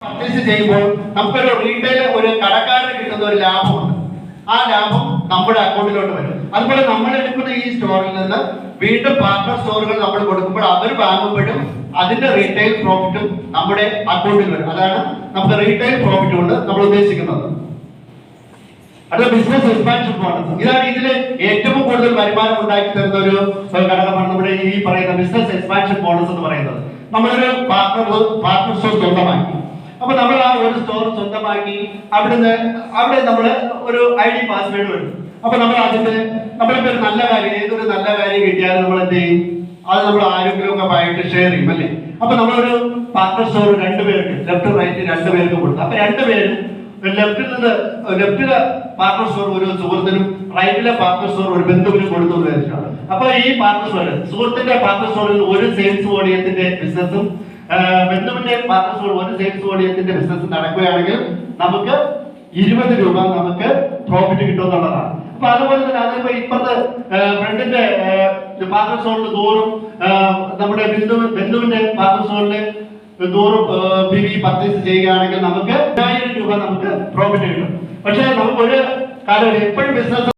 Purchase ചെയ്യുമ്പോൾ നമുക്കൊരു retail ഒരു കടക്കാരന് കിട്ടുന്ന ഒരു ലാഭമുണ്ട്. ആ ലാഭം നമ്മുടെ അക്കൗണ്ടിലോട്ട് വരും. അതുപോലെ നമ്മൾ എടുക്കുന്ന ഈ സ്റ്റോറിൽ നിന്ന് വീണ്ടും പാർട്ണർ സ്റ്റോറുകൾ നമ്മൾ കൊടുക്കുമ്പോൾ അവർ വാങ്ങുമ്പോഴും അതിന്റെ റീറ്റെയിൽ പ്രോഫിറ്റും നമ്മുടെ അക്കൗണ്ടിൽ വരും. അതാണ് നമുക്ക് റീറ്റെയിൽ പ്രോഫിറ്റ് കൊണ്ട് നമ്മൾ ഉദ്ദേശിക്കുന്നത്. അടുത്ത ബിസിനസ് എക്സ്പാൻഷൻ ബോണസ്. ഇതാണ് ഇതില് ഏറ്റവും കൂടുതൽ വരുമാനം ഉണ്ടാക്കി തരുന്ന ഒരു ഘടകമാണ് നമ്മുടെ ഈ പറയുന്ന ബിസിനസ് എക്സ്പാൻഷൻ ബോണസ് എന്ന് പറയുന്നത്. നമ്മളൊരു പാർട്ണർ സ്റ്റോർ സ്വന്തമാക്കി. അപ്പൊ നമ്മൾ ആ ഒരു സ്റ്റോർ സ്വന്തമാക്കി അവിടെ നമ്മൾ ഒരു ID പാസ്വേഡ് വരും. അപ്പൊ നമ്മൾ അതിന്റെ നമ്മളിപ്പോ ഒരു നല്ല കാര്യം ഏതൊരു നല്ല കാര്യം കിട്ടിയാലും നമ്മൾ എന്ത് ചെയ്യും? അത് നമ്മൾ ആരെങ്കിലും ഒക്കെ ആയിട്ട് ഷെയർ ചെയ്യും അല്ലേ? അപ്പൊ നമ്മളൊരു പാർട്ണർ സ്റ്റോർ രണ്ടുപേർക്ക് ലെഫ്റ്റ് റൈറ്റ് രണ്ടുപേർക്ക് കൊടുത്തു. അപ്പൊ രണ്ടുപേരും ലെഫ്റ്റിലെ പാർട്ണർ സ്റ്റോർ ഒരു സുഹൃത്തിനും റൈറ്റിലെ പാർട്ണർ സ്റ്റോർ ഒരു ബന്ധുവിനും കൊടുത്തു വിചാരിച്ചാണ്. അപ്പൊ ഈ പാർട്ണർ സ്റ്റോർ സുഹൃത്തിന്റെ പാർട്ണർ സ്റ്റോറിൽ ഒരു സെയിൽസ് വോളിയത്തിന്റെ ബിസിനസ്സും ബന്ധുവിന്റെ പാർട്ണർ സ്റ്റോർ ഒരു സെയിൽസ് വോളിയത്തിന്റെ ബിസിനസ് നടക്കുകയാണെങ്കിൽ നമുക്ക് 20 രൂപ നമുക്ക് പ്രോഫിറ്റ് കിട്ടുമെന്നുള്ളതാണ്. അപ്പൊ അതുപോലെ തന്നെ അതിപ്പോ ഇപ്പത്തെ ഫ്രണ്ടിന്റെ പാർട്ണർ സ്റ്റോറിൽ ദൂരം നമ്മുടെ ബന്ധുവിന്റെ പാർട്ണർ സ്റ്റോറിൽ ദൂരം പർച്ചേസ് ചെയ്യുകയാണെങ്കിൽ നമുക്ക് 1000 രൂപ നമുക്ക് പ്രോഫിറ്റ് കിട്ടും. പക്ഷെ നമുക്ക് ഒരു കാര്യം എപ്പോഴും ബിസിനസ്